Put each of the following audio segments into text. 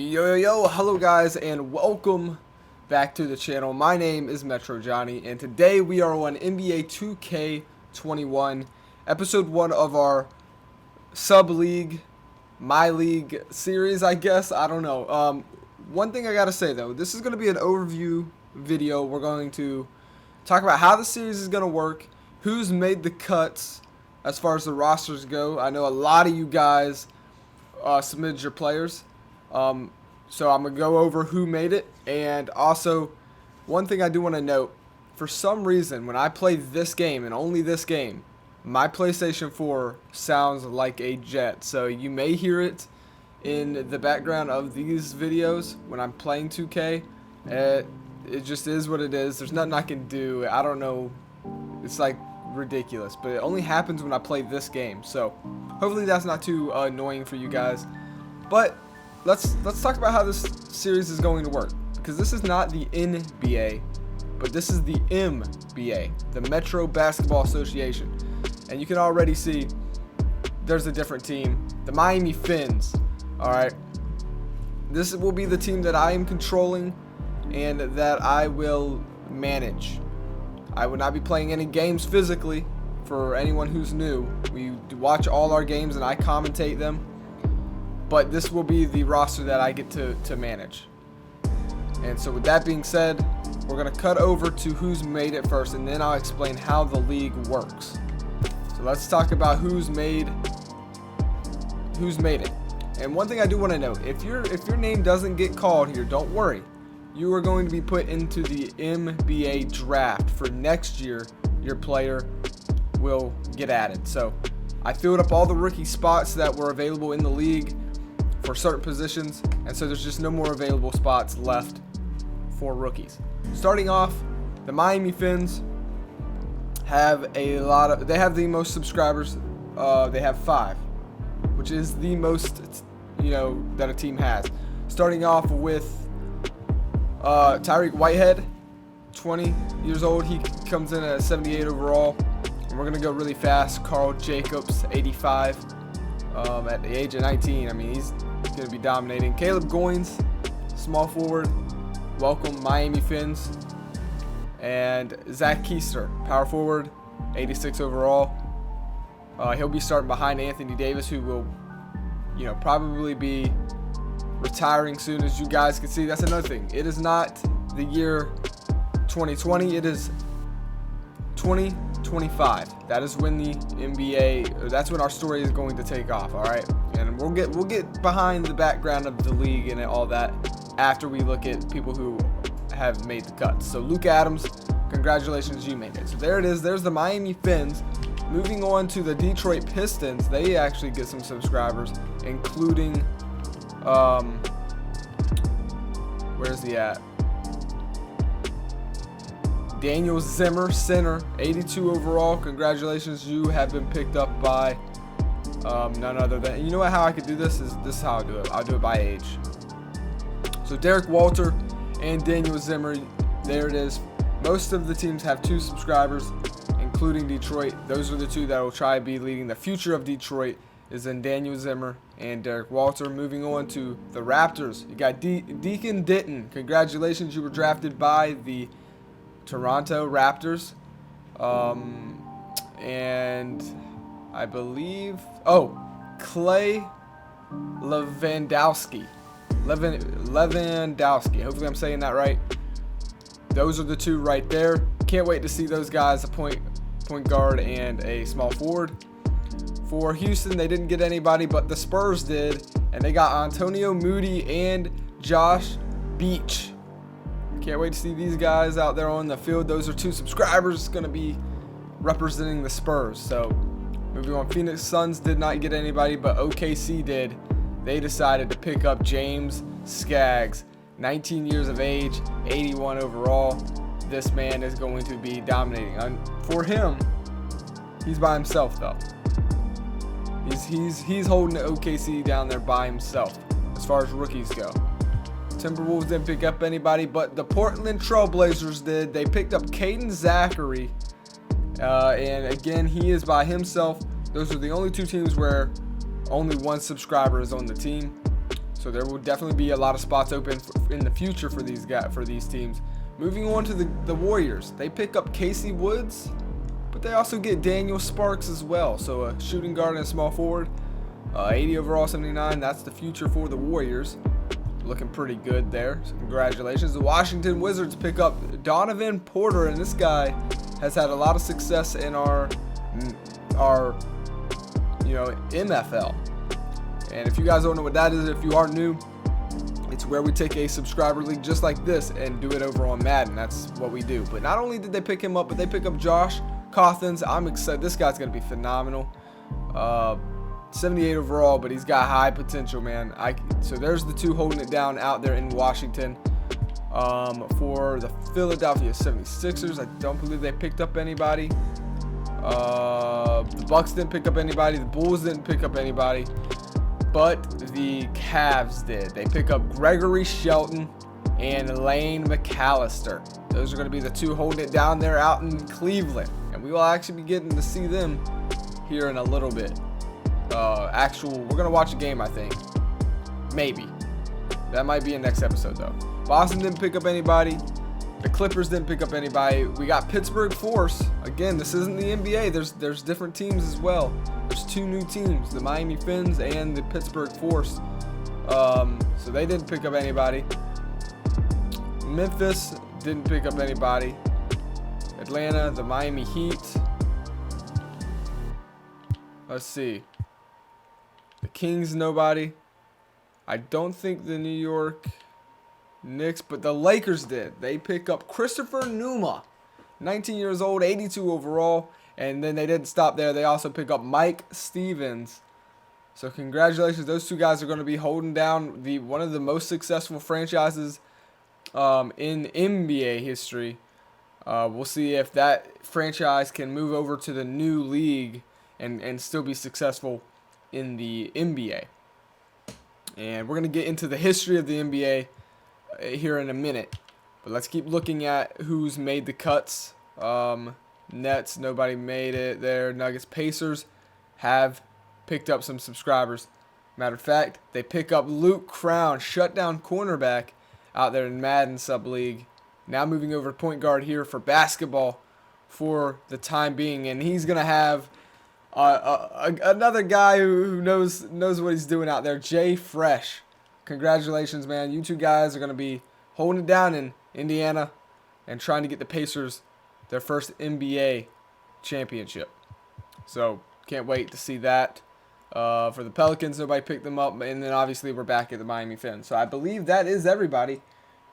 Yo, hello guys, and welcome back to the channel. My name is MetroJohnny, and today we are on NBA2k21, episode 1 of our sub-league, my league series, I guess. I don't know. One thing I gotta say though, this is gonna be an overview video. We're going to talk about how the series is gonna work, who's made the cuts as far as the rosters go. I know a lot of you guys submitted your players. So I'm going to go over who made it, and also one thing I do want to note, for some reason when I play this game and only this game, my PlayStation 4 sounds like a jet, so you may hear it in the background of these videos when I'm playing 2K. It just is what it is. There's nothing I can do. I don't know, it's like ridiculous, but it only happens when I play this game, so hopefully that's not too annoying for you guys. But let's talk about how this series is going to work, because this is not the NBA, but this is the MBA, the Metro Basketball Association, and you can already see there's a different team, the Miami Fins. All right, this will be the team that I am controlling and that I will manage. I will not be playing any games physically. For anyone who's new, we watch all our games and I commentate them. But this will be the roster that I get to manage. And so with that being said, we're going to cut over to who's made it first, and then I'll explain how the league works. So let's talk about who's made it. And one thing I do want to note, if your name doesn't get called here, don't worry. You are going to be put into the MBA draft for next year. Your player will get added. So I filled up all the rookie spots that were available in the league for certain positions, and so there's just no more available spots left for rookies. Starting off, the Miami Fins have they have the most subscribers. They have 5, which is the most that a team has. Starting off with Tyreek Whitehead, 20 years old. He comes in at 78 overall. And we're gonna go really fast. Carl Jacobs, 85, at the age of 19. I mean, he's gonna be dominating. Caleb Goins, small forward, welcome Miami Fins. And Zach Keister, power forward, 86 overall. He'll be starting behind Anthony Davis, who will, probably be retiring soon, as you guys can see. That's another thing. It is not the year 2020. It is 2025. That is when the NBA, that's when our story is going to take off. All right, and we'll get behind the background of the league and all that after we look at people who have made the cuts. So Luke Adams, congratulations, you made it. So there it is. There's the Miami Fins. Moving on to the Detroit Pistons, they actually get some subscribers, including where's he at? Daniel Zimmer, center, 82 overall. Congratulations, you have been picked up by none other than, you know what, how I could do this is how I'll do it. I'll do it by age. So Derek Walter and Daniel Zimmer, there it is. Most of the teams have 2 subscribers, including Detroit. Those are the 2 that will try to be leading the future of Detroit, is in Daniel Zimmer and Derek Walter. Moving on to the Raptors, you got Deacon Ditton. Congratulations, you were drafted by the Toronto Raptors, and I believe Clay Lewandowski. Hopefully I'm saying that right. Those are the 2 right there. Can't wait to see those guys, a point guard and a small forward. For Houston, they didn't get anybody, but the Spurs did, and they got Antonio Moody and Josh Beach. Can't wait to see these guys out there on the field. Those are 2 subscribers going to be representing the Spurs. So moving on, Phoenix Suns did not get anybody, but OKC did. They decided to pick up James Skaggs, 19 years of age, 81 overall. This man is going to be dominating. For him, he's by himself though. He's holding the OKC down there by himself as far as rookies go. Timberwolves didn't pick up anybody, but the Portland Trailblazers did. They picked up Caden Zachary, and again, he is by himself. Those are the only 2 teams where only 1 subscriber is on the team. So So there will definitely be a lot of spots open in the future for these teams. Moving on to the Warriors, they pick up Casey Woods, but they also get Daniel Sparks as well. So a shooting guard and a small forward. 80 overall, 79. That's the future for the Warriors. Looking pretty good there. So congratulations. The Washington Wizards pick up Donovan Porter, and this guy has had a lot of success in our MFL. And if you guys don't know what that is, if you are new, it's where we take a subscriber league just like this and do it over on Madden. That's what we do. But not only did they pick him up, but they pick up Josh Cothins. I'm excited. This guy's going to be phenomenal. 78 overall, but he's got high potential, man. So there's the two holding it down out there in Washington. For the Philadelphia 76ers, I don't believe they picked up anybody. The Bucks didn't pick up anybody. The Bulls didn't pick up anybody. But the Cavs did. They pick up Gregory Shelton and Lane McAllister. Those are going to be the two holding it down there out in Cleveland. And we will actually be getting to see them here in a little bit. We're going to watch a game, I think. Maybe. That might be in next episode, though. Boston didn't pick up anybody. The Clippers didn't pick up anybody. We got Pittsburgh Force. Again, this isn't the NBA. There's different teams as well. There's two new teams, the Miami Fins and the Pittsburgh Force. So they didn't pick up anybody. Memphis didn't pick up anybody. Atlanta, the Miami Heat. Let's see. The Kings, nobody. I don't think the New York Knicks, but the Lakers did. They pick up Christopher Numa, 19 years old, 82 overall. And then they didn't stop there. They also pick up Mike Stevens. So congratulations. Those two guys are going to be holding down one of the most successful franchises in NBA history. We'll see if that franchise can move over to the new league and still be successful in the NBA. And we're going to get into the history of the NBA here in a minute. But let's keep looking at who's made the cuts. Nets, nobody made it there. Nuggets, Pacers have picked up some subscribers. Matter of fact, they pick up Luke Crown, shutdown cornerback out there in Madden Sub-League. Now moving over to point guard here for basketball for the time being. And he's going to have another guy who knows what he's doing out there, Jay Fresh. Congratulations, man. You two guys are going to be holding it down in Indiana and trying to get the Pacers their first NBA championship. So can't wait to see that. For the Pelicans, nobody picked them up. And then obviously we're back at the Miami Fins. So I believe that is everybody.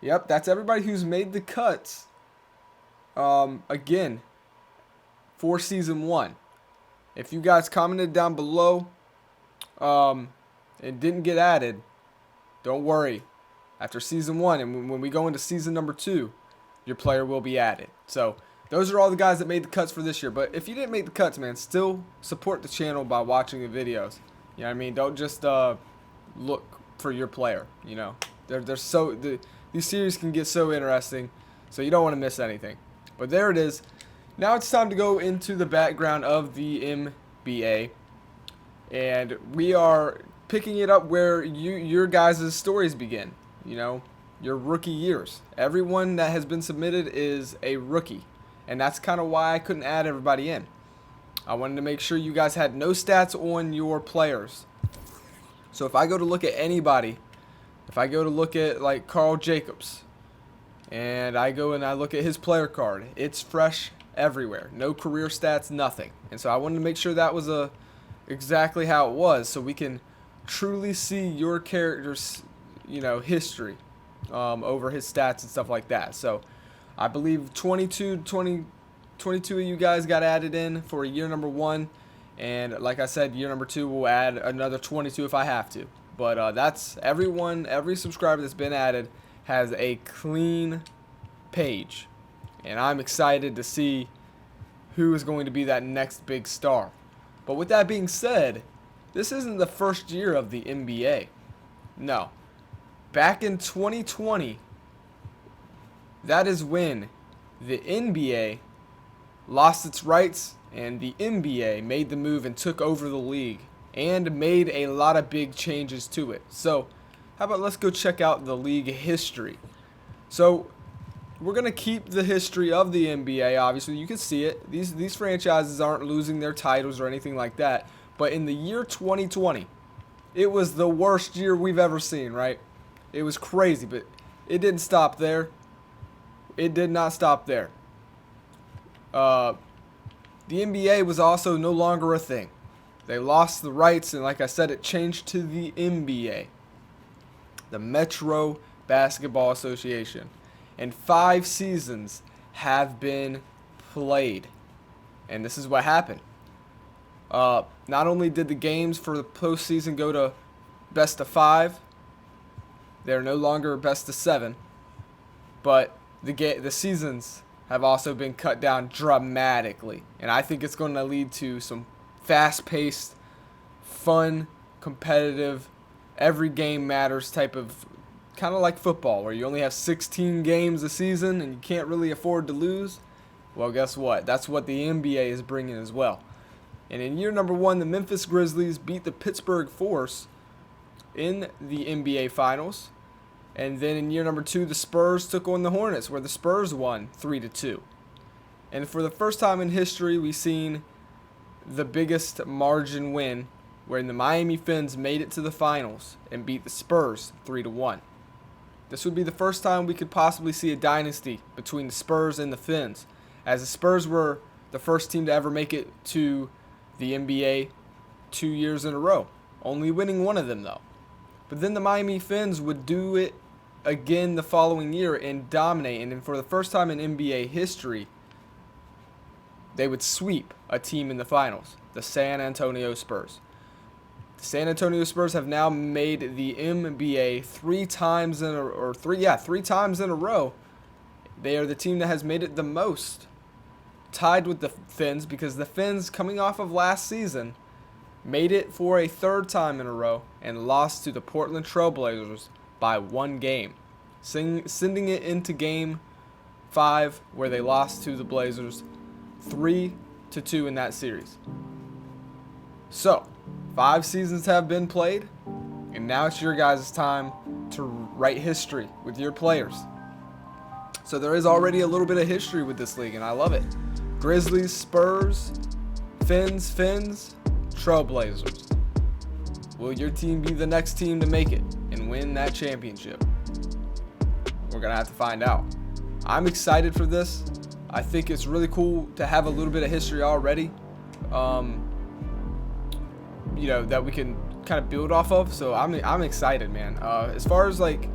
Yep, that's everybody who's made the cuts. Again, for season 1. If you guys commented down below and didn't get added, don't worry. After season 1 and when we go into season number 2, your player will be added. So those are all the guys that made the cuts for this year. But if you didn't make the cuts, man, still support the channel by watching the videos. You know what I mean? Don't just look for your player. You know, these series can get so interesting, so you don't want to miss anything. But there it is. Now it's time to go into the background of the NBA, and we are picking it up where your guys' stories begin. You know, your rookie years. Everyone that has been submitted is a rookie. And that's kind of why I couldn't add everybody in. I wanted to make sure you guys had no stats on your players. So if I go to look at anybody, if I go to look at like Carl Jacobs, and I go and I look at his player card, it's fresh everywhere. No career stats, nothing. And so I wanted to make sure that was exactly how it was, so we can truly see your character's, history over his stats and stuff like that. So I believe 22 of you guys got added in for year number 1. And like I said, year number 2 will add another 22 if I have to. But that's every subscriber that's been added has a clean page. And I'm excited to see who is going to be that next big star. But with that being said, this isn't the first year of the NBA. No. Back in 2020, that is when the NBA lost its rights and the NBA made the move and took over the league and made a lot of big changes to it. So how about let's go check out the league history. So we're going to keep the history of the NBA. Obviously, you can see it. These franchises aren't losing their titles or anything like that. But in the year 2020, it was the worst year we've ever seen, right? It was crazy, but it didn't stop there. It did not stop there. The NBA was also no longer a thing. They lost the rights, and like I said, it changed to the NBA, the Metro Basketball Association. And 5 seasons have been played. And this is what happened. Not only did the games for the postseason go to best of 5, they're no longer best of 7, but the seasons have also been cut down dramatically. And I think it's going to lead to some fast-paced, fun, competitive, every game matters type of, kind of like football, where you only have 16 games a season and you can't really afford to lose. Well, guess what? That's what the NBA is bringing as well. And in year number 1, the Memphis Grizzlies beat the Pittsburgh Force in the NBA Finals. And then in year number 2, the Spurs took on the Hornets, where the Spurs won 3-2. And for the first time in history, we've seen the biggest margin win, where the Miami Fins made it to the finals and beat the Spurs 3-1. This would be the first time we could possibly see a dynasty between the Spurs and the Fins, as the Spurs were the first team to ever make it to the NBA 2 years in a row, only winning one of them though. But then the Miami Fins would do it again the following year and dominate, and then for the first time in NBA history, they would sweep a team in the finals, the San Antonio Spurs. The San Antonio Spurs have now made the NBA 3 times in a 3 times in a row. They are the team that has made it the most, tied with the Fins, because the Fins, coming off of last season, made it for a 3rd time in a row and lost to the Portland Trail Blazers by 1 game, sending it into Game 5, where they lost to the Blazers 3-2 in that series. So, 5 seasons have been played, and now it's your guys' time to write history with your players. So there is already a little bit of history with this league, and I love it. Grizzlies, Spurs, Fins, Trailblazers. Will your team be the next team to make it and win that championship? We're going to have to find out. I'm excited for this. I think it's really cool to have a little bit of history already, that we can kind of build off of. So I'm excited, man. As far as like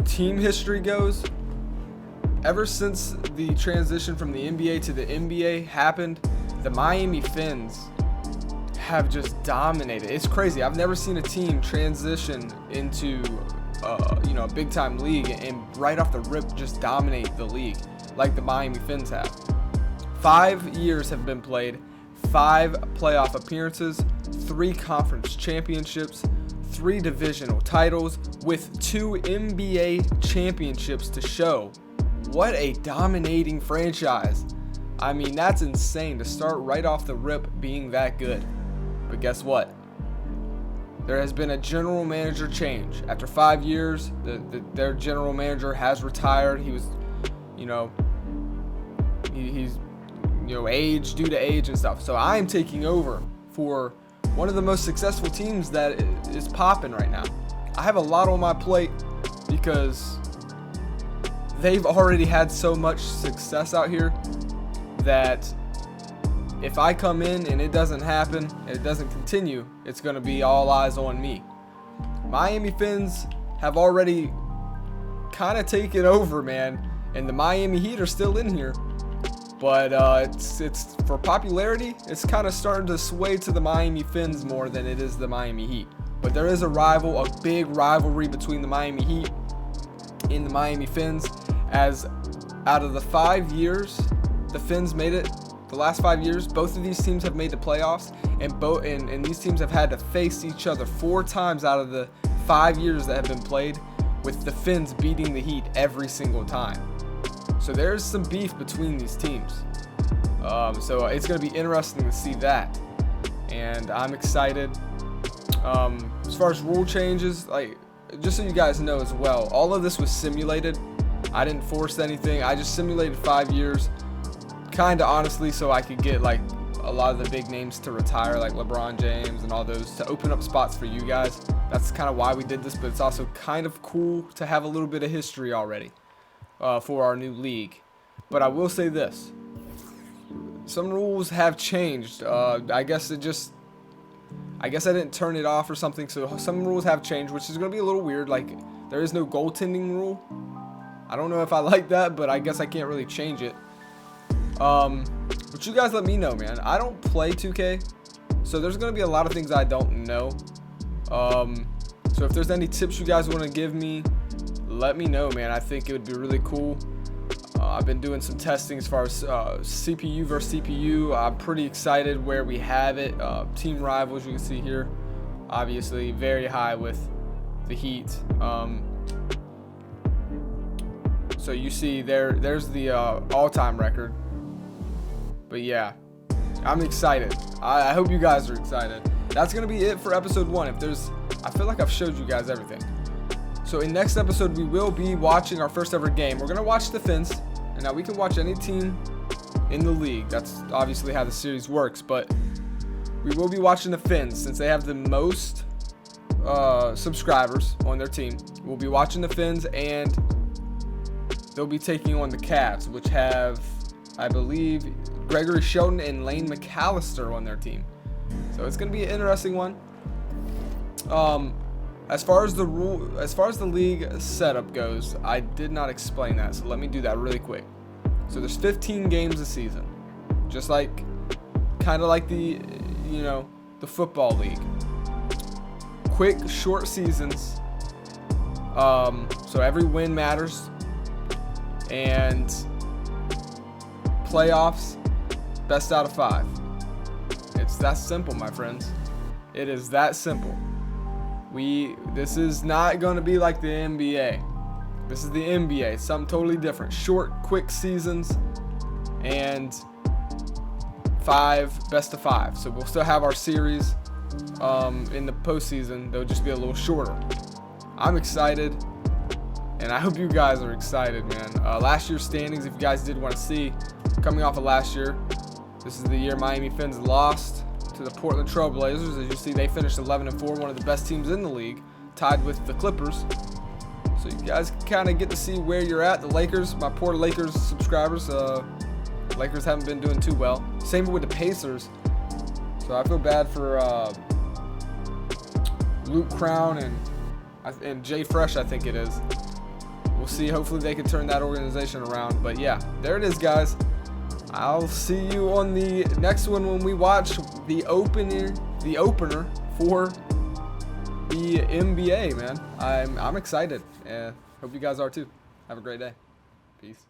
team history goes, ever since the transition from the NBA to the NBA happened, the Miami Fins have just dominated. It's crazy. I've never seen a team transition into a big time league and right off the rip just dominate the league like the Miami Fins have. 5 years have been played, 5 playoff appearances, 3 conference championships, 3 divisional titles, with 2 NBA championships to show. What a dominating franchise. I mean, that's insane to start right off the rip being that good. But guess what? There has been a general manager change. After 5 years, their general manager has retired. He was, he's age, due to age and stuff. So I am taking over for one of the most successful teams that is popping right now. I have a lot on my plate because they've already had so much success out here that if I come in and it doesn't happen and it doesn't continue, it's going to be all eyes on me. Miami Fins have already kind of taken over, man, and the Miami Heat are still in here. But it's for popularity, it's kind of starting to sway to the Miami Fins more than it is the Miami Heat. But there is a big rivalry between the Miami Heat and the Miami Fins, as out of the 5 years the Fins made it, the last 5 years, both of these teams have made the playoffs, and these teams have had to face each other 4 times out of the 5 years that have been played, with the Fins beating the Heat every single time. So there's some beef between these teams. So it's going to be interesting to see that, and I'm excited. As far as rule changes, like just so you guys know as well, all of this was simulated. I didn't force anything. I just simulated 5 years, kind of honestly, so I could get like a lot of the big names to retire, like LeBron James and all those, to open up spots for you guys. That's kind of why we did this, but it's also kind of cool to have a little bit of history already for our new league. But I will say this. Some rules have changed. I guess I didn't turn it off or something, so some rules have changed, which is going to be a little weird. Like, there is no goaltending rule. I don't know if I like that, but I guess I can't really change it. But you guys let me know, man. I don't play 2K, so there's going to be a lot of things I don't know. So if there's any tips you guys want to give me, let me know, man. I think it would be really cool. I've been doing some testing as far as CPU versus CPU. I'm pretty excited where we have it. Team rivals, you can see here, obviously very high with the Heat. So you see there's the all-time record. But yeah, I'm excited. I hope you guys are excited. That's gonna be it for episode 1. I feel like I've showed you guys everything. So in next episode, we will be watching our first ever game. We're gonna watch the Finns. And now we can watch any team in the league. That's obviously how the series works. But we will be watching the Finns since they have the most subscribers on their team. We'll be watching the Finns, and they'll be taking on the Cavs, which have, I believe, Gregory Shelton and Lane McAllister on their team. So it's going to be an interesting one. As far as the league setup goes, I did not explain that, so let me do that really quick. So there's 15 games a season, just like, kind of like the football league. Quick, short seasons. So every win matters, and playoffs, best out of 5. It's that simple, my friends. It is that simple. This is not going to be like the NBA. This is the NBA. It's something totally different. Short, quick seasons, and 5 best of 5. So we'll still have our series in the postseason. They'll just be a little shorter. I'm excited, and I hope you guys are excited, man. Last year's standings, if you guys did want to see, coming off of last year, this is the year Miami Finns lost to the Portland Trail Blazers. As you see, they finished 11-4, one of the best teams in the league, tied with the Clippers. So you guys kind of get to see where you're at. The Lakers, my poor Lakers subscribers, Lakers haven't been doing too well. Same with the Pacers. So I feel bad for Luke Crown and Jay Fresh, I think it is. We'll see. Hopefully they can turn that organization around. But yeah, there it is, guys. I'll see you on the next one when we watch the opener for the NBA, man. I'm excited. Hope you guys are too. Have a great day. Peace.